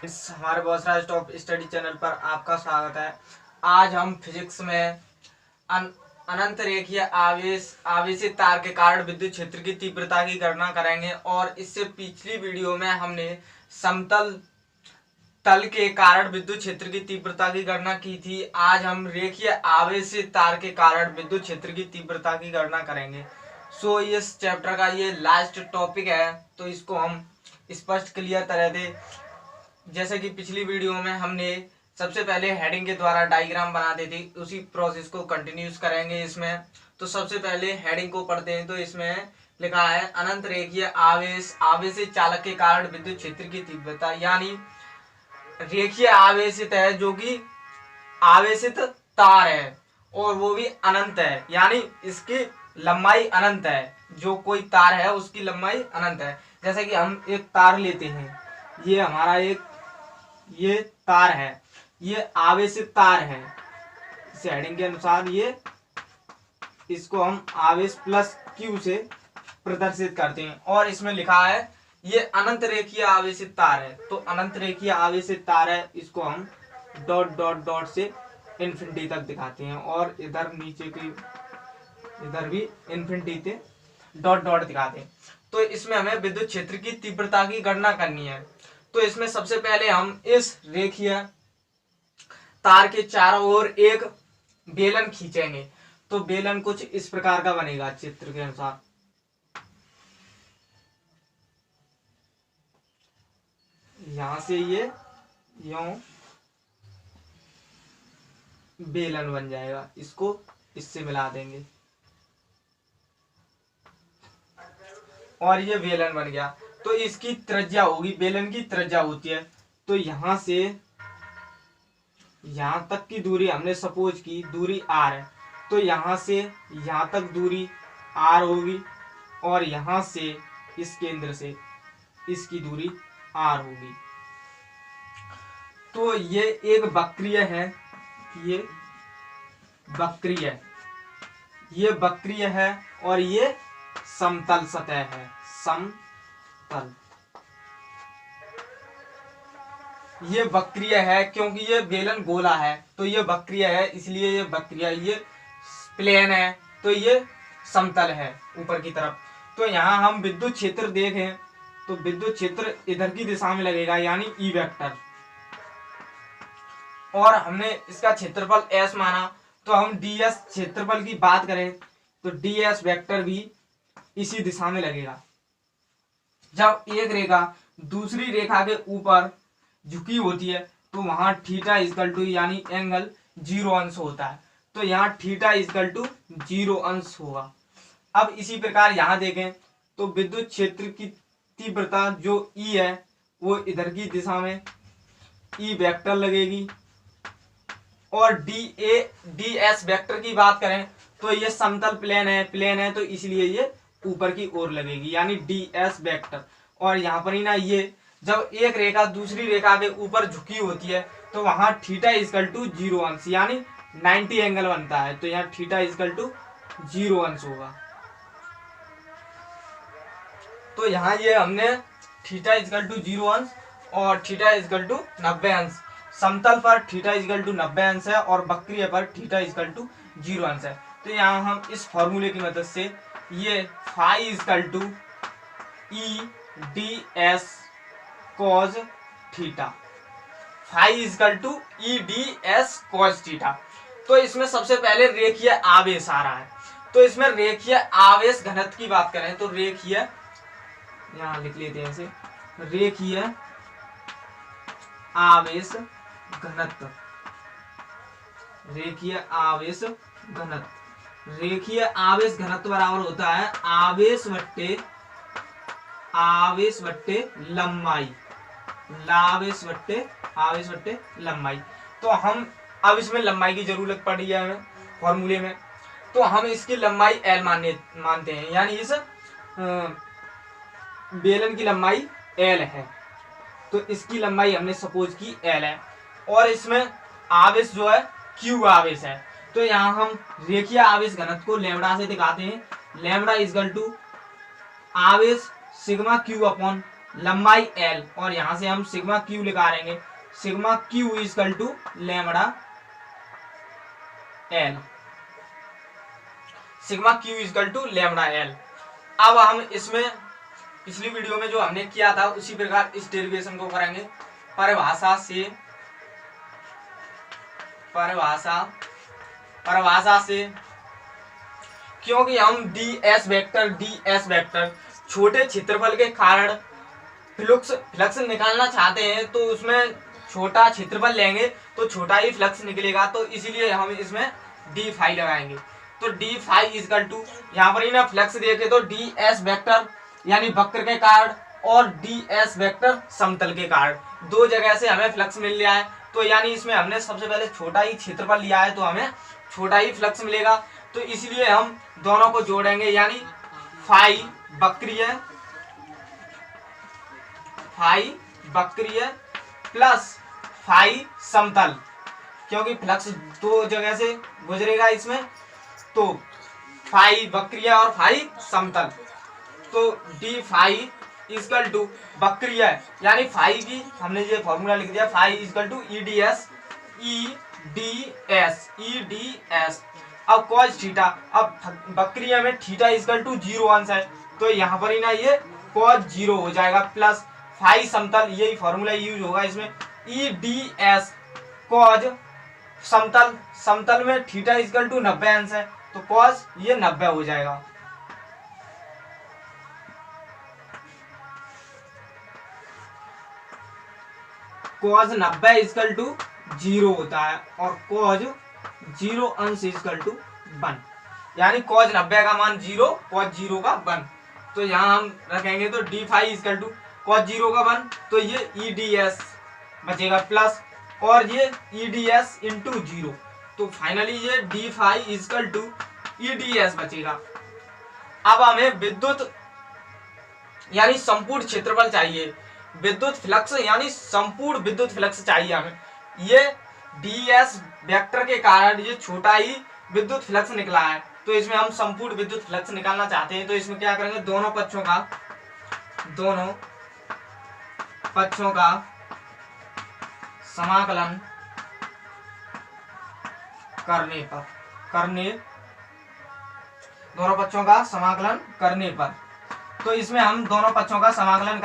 हमारे बहुत सारे टॉप स्टडी चैनल पर आपका स्वागत है। आज हम फिजिक्स में अनंत रेखीय आवेशित तार के कारण विद्युत क्षेत्र की तीव्रता की गणना करेंगे। और इससे पिछली वीडियो में हमने समतल तल के कारण विद्युत क्षेत्र की तीव्रता की गणना की थी। आज हम रेखीय आवेशित तार के कारण विद्युत क्षेत्र की तीव्रता की गणना करेंगे। सो इस चैप्टर का ये लास्ट टॉपिक है, तो इसको हम स्पष्ट क्लियर तरह दे। जैसे कि पिछली वीडियो में हमने सबसे पहले हेडिंग के द्वारा डायग्राम बनाते थे, उसी प्रोसेस को कंटिन्यूस करेंगे इसमें। तो सबसे पहले हेडिंग को पढ़ते हैं। तो इसमें लिखा है अनंत रेखीय आवेशित चालक के कारण विद्युत क्षेत्र की तीव्रता, यानी रेखीय आवेशित है जो कि आवेशित तार है और वो भी अनंत है, यानी इसकी लंबाई अनंत है। जो कोई तार है उसकी लंबाई अनंत है। जैसे कि हम एक तार लेते हैं, ये हमारा ये तार है, ये आवेशित तार है। इस हेडिंग के अनुसार इसको हम आवेश प्लस क्यू से प्रदर्शित करते हैं। और इसमें लिखा है ये अनंत रेखीय आवेशित तार है। तो अनंत रेखीय आवेशित तार है, इसको हम डॉट डॉट डॉट से इन्फिनिटी तक दिखाते हैं। और इधर नीचे की इधर भी इन्फिनिटी से डॉट डॉट दिखाते हैं। तो इसमें हमें विद्युत क्षेत्र की तीव्रता की गणना करनी है। तो इसमें सबसे पहले हम इस रेखीय तार के चारों ओर एक बेलन खींचेंगे। तो बेलन कुछ इस प्रकार का बनेगा चित्र के अनुसार। यहां से ये यूं बेलन बन जाएगा, इसको इससे मिला देंगे और ये बेलन बन गया। तो इसकी त्रिज्या होगी, बेलन की त्रिज्या होती है। तो यहां से यहां तक की दूरी हमने सपोज की दूरी r है। तो यहां से यहां तक दूरी r होगी और यहां से इस केंद्र से इसकी दूरी r होगी। तो ये एक वक्रीय है, ये वक्रीय है और ये समतल सतह है, समतल। ये वक्रीय है क्योंकि ये बेलन गोला है, तो ये वक्रीय है, इसलिए ये वक्रीय। ये प्लेन है तो ये समतल है ऊपर की तरफ। तो यहाँ हम विद्युत क्षेत्र देखें तो विद्युत क्षेत्र इधर की दिशा में लगेगा, यानी ई वेक्टर। और हमने इसका क्षेत्रफल s माना, तो हम ds क्षेत्रफल की बात करें तो ds वेक्टर भी इसी दिशा में लगेगा। जब एक रेखा दूसरी रेखा के ऊपर झुकी होती है तो वहां थीटा इक्वल टू यानी एंगल 0 अंश होता है। तो यहाँ थीटा इक्वल टू 0 अंश होगा। अब इसी प्रकार यहाँ देखें तो विद्युत क्षेत्र की तीव्रता जो E है वो इधर की दिशा में E वेक्टर लगेगी। और ds वेक्टर की बात करें तो ये समतल प्लेन है, तो इसलिए ये ऊपर की ओर लगेगी, यानी ds वेक्टर। और यहाँ पर ही ना, ये जब एक रेखा दूसरी रेखा के ऊपर झुकी होती है तो वहां थीटा इक्वल टू 0 अंश यानी 90 एंगल बनता है। तो यहाँ थीटा इक्वल टू 0 अंश होगा। तो यहाँ ये हमने थीटा इक्वल टू 0 अंश और थीटा इक्वल टू 90 अंश। समतल पर थीटा इक्वल टू 90 अंश है और वक्रीय पर थीटा इक्वल टू 0 अंश है। तो यहाँ हम इस फॉर्मूले की मदद से ये phi equal to E D S cos theta, phi equal to E D S cos theta. तो इसमें सबसे पहले रेखीय आवेश आ रहा है। तो इसमें रेखीय आवेश घनत्व की बात करें तो रेखीय, यहां लिख लेते हैं इसे, रेखीय आवेश घनत्व, रेखीय आवेश घनत्व। रेखीय आवेश घनत्व बराबर होता है आवेश बट्टे लंबाई, आवेश बट्टे लंबाई। तो हम अब इसमें लंबाई की जरूरत पड़ी है हमें फॉर्मूले में। तो हम इसकी लंबाई L मानते हैं, यानी इस बेलन की लंबाई L है। तो इसकी लंबाई हमने सपोज की L है। और इसमें आवेश जो है Q आवेश है। तो यहाँ हम रेखीय आवेश घनत्व को लैम्बडा से दिखाते हैं। लैम्बडा इक्वल टू आवेश सिग्मा Q अपॉन लंबाई L, और यहां से हम सिग्मा क्यू निकालेंगे, sigma Q equal to lambda L, sigma Q equal to lambda L। अब हम इसमें पिछली वीडियो में जो हमने किया था उसी प्रकार इस डेरिवेशन को करेंगे परिभाषा से, क्योंकि हम ds वेक्टर छोटे क्षेत्रफल के कारण फ्लक्स निकालना चाहते हैं, तो उसमें छोटा क्षेत्रफल लेंगे तो छोटा ही फ्लक्स निकलेगा, तो इसीलिए हम इसमें डी फाई लगाएंगे। तो डी फाई इक्वल टू, यहाँ पर ही ना फ्लक्स देखे तो ds वेक्टर यानी वक्र के कारण और ds वेक्टर समतल के कारण, दो जगह से हमें फ्लक्स मिल रहा है, तो यानी इसमें हमने सबसे पहले छोटा ही क्षेत्रफल लिया है तो हमें छोटा ही फ्लक्स मिलेगा, तो इसलिए हम दोनों को जोड़ेंगे, यानी फाई वक्रीय प्लस फाई समतल, क्योंकि फ्लक्स दो जगह से गुजरेगा इसमें, तो फाई वक्रीय और फाई समतल, तो डी फाई इक्वल टू वक्रीय यानी फाई की हमने ये फॉर्मूला लिख दिया, फाई इक्वल टू ईडीएस। अब कॉस थीटा, अब वक्रीय में थीटा इक्वल टू 0 अंश है, तो यहाँ पर ही ना ये कॉस 0 हो जाएगा, प्लस फाई समतल, यही फॉर्मूला यूज होगा इसमें, ईडीएस कॉस समतल में थीटा इक्वल टू 90 अंश है, तो कॉस ये 90 हो जाएगा। कॉस 90 इक्वल टू 0 होता है और कॉस 0 अंश इक्वल टू 1, यानी कॉस 90 का मान 0, कॉस 0 का 1, तो यहाँ हम रखेंगे तो D phi equal to cos 0 का 1, तो ये ईडीएस बचेगा प्लस और ये ईडीएस इंटू 0, तो फाइनली ये D phi equal to EDS बचेगा। अब हमें विद्युत यानी संपूर्ण क्षेत्रफल चाहिए, विद्युत फ्लक्स यानी संपूर्ण विद्युत फ्लक्स चाहिए हमें, ये ds वेक्टर के कारण ये छोटा ही विद्युत फ्लक्स निकला है, तो इसमें हम संपूर्ण विद्युत फ्लक्स निकालना चाहते हैं, तो इसमें क्या करेंगे, दोनों पक्षों का समाकलन करने पर, तो इसमें हम दोनों पक्षों का समाकलन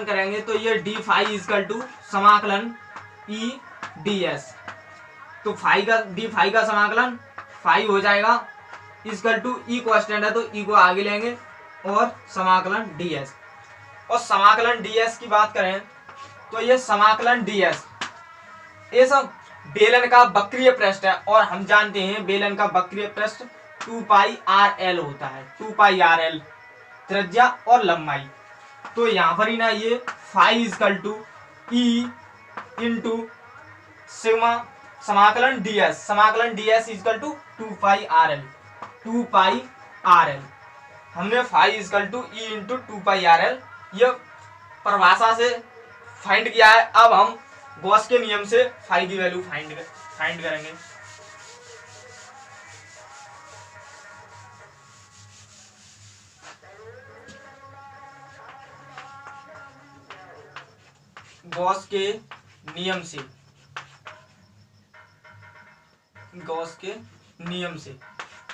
करेंगे, तो ये डी फाई इक्वल टू समाकलन ई डी एस, तो डी फाई का समाकलन फाई हो जाएगा इक्वल टू ई कांस्टेंट है तो ई को आगे लेंगे और समाकलन डी एस, और समाकलन डी एस की बात करें तो ये समाकलन डी एस ये सब बेलन का वक्रीय पृष्ठ है, और हम जानते हैं बेलन का वक्रीय पृष्ठ 2 पाई आर एल होता है, 2 पाई आर एल त्रिज्या और लंबाई, तो यहाँ पर ही ना ये phi equal to E into sigma समाकलन DS equal to 2 pi R L, हमने phi equal to E into 2 pi R L ये परिभाषा से फाइंड किया है। अब हम गॉस के नियम से फाई की वैल्यू फाइंड करेंगे। गॉस के नियम से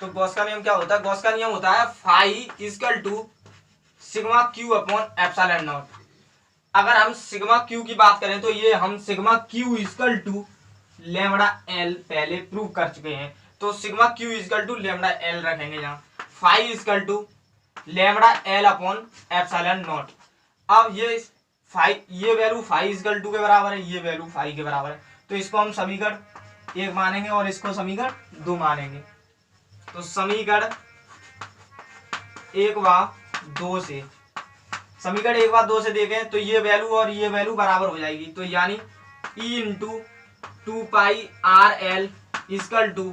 तो गॉस का नियम क्या होता है, गॉस का नियम होता है phi equal to sigma Q upon epsilon naught. अगर हम सिग्मा क्यू की बात करें तो ये हम sigma Q equal to lambda L पहले प्रूव कर चुके हैं, तो sigma Q equal to lambda L रखेंगे यहाँ, phi equal to lambda L upon epsilon naught. अब ये वैल्यू फाई इक्वल टू के बराबर है, ये वैल्यू फाई के बराबर है, तो इसको हम समीकरण 1 मानेंगे और इसको समीकरण 2 मानेंगे। तो समीकरण 1 व 2 से समीकरण 1 व 2 से देखें तो ये वैल्यू और ये वैल्यू बराबर हो जाएगी, तो यानी E into 2 pi R L equal to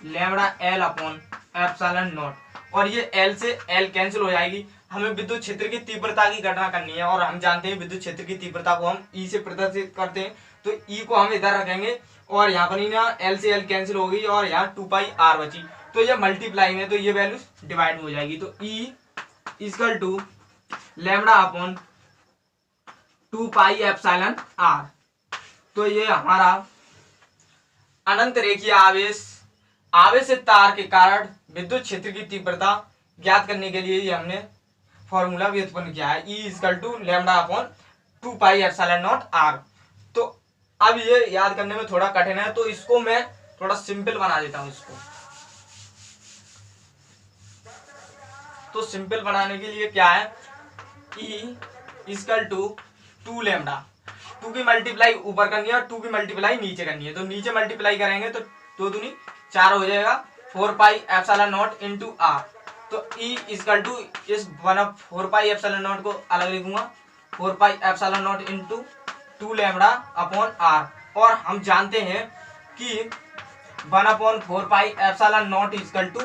lambda L upon epsilon naught, और ये एल से एल कैंसिल हो जाएगी। हमें विद्युत क्षेत्र की तीव्रता की गणना करनी है, और हम जानते हैं विद्युत क्षेत्र की तीव्रता को हम ई से प्रदर्शित करते हैं, तो ई को हम इधर रखेंगे और यहाँ पर ना एल से एल कैंसिल हो गई और यहाँ 2 पाई आर बची, तो ये मल्टीप्लाई में तो ये वैल्यू डिवाइड हो जाएगी, तो E equal to lambda upon 2 pi epsilon R. तो ये हमारा अनंत रेखीय आवेशित तार के कारण विद्युत क्षेत्र की तीव्रता ज्ञात करने के लिए ये हमने फॉर्मूला व्युत्पन्न किया है, E equal to lambda upon 2 pi epsilon naught R. तो अब ये याद करने में थोड़ा कठिन है, तो इसको मैं थोड़ा सिंपल बना देता हूं इसको। तो सिंपल बनाने के लिए क्या है, E इक्वल टू 2 लैम्डा, 2 की मल्टीप्लाई ऊपर करनी है और 2 की मल्टीप्लाई नीचे करनी है। तो नीचे मल्टीप्लाई करेंगे तो 2 दूनी 4 हो जाएगा, 4 pi epsilon naught into R. तो E इक्वल टू इस 4 पाई एप्सिलॉन नॉट को अलग लिखूंगा, 4 pi epsilon naught into 2 lambda upon R. और हम जानते हैं कि 1/4 pi epsilon naught equal to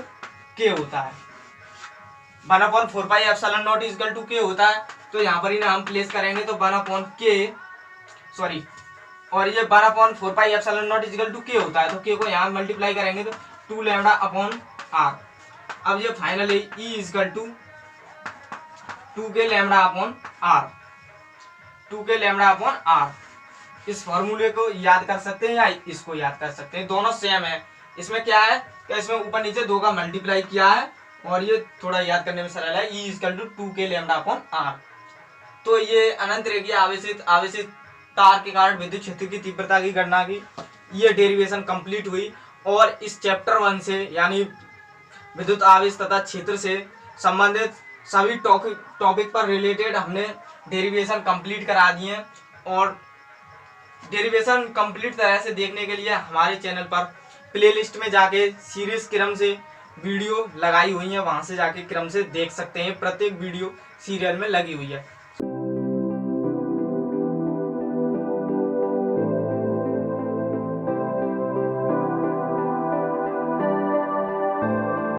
K होता है, 1/4 pi epsilon naught equal to K होता है। तो यहाँ पर ही ना हम प्लेस करेंगे तो 1/k और ये 1/4 pi epsilon naught equal to K होता है, तो के को यहाँ मल्टीप्लाई करेंगे तो 2 लैम्डा अपॉन आर। अब ये finally E equal to 2k lambda upon R, 2k lambda upon R. इस फॉर्मूले को याद कर सकते हैं या इसको याद कर सकते हैं, दोनों सेम है। इसमें क्या है कि इसमें ऊपर नीचे 2 का मल्टीप्लाई किया है और ये थोड़ा याद करने में सरल है, E equal to 2k lambda upon R. तो ये अनंत रेखीय आवेशित तार के कारण विद्युत क्षेत्र की तीव्रता की गणना की ये डेरिवेशन कंप्लीट हुई। और इस चैप्टर 1 से यानी विद्युत आवेश तथा क्षेत्र से संबंधित सभी टॉपिक पर रिलेटेड हमने डेरिवेशन कंप्लीट करा दिए हैं। और डेरिवेशन कंप्लीट तरह से देखने के लिए हमारे चैनल पर प्लेलिस्ट में जाके सीरीज क्रम से वीडियो लगाई हुई है, वहां से जाके क्रम से देख सकते हैं, प्रत्येक वीडियो सीरियल में लगी हुई है।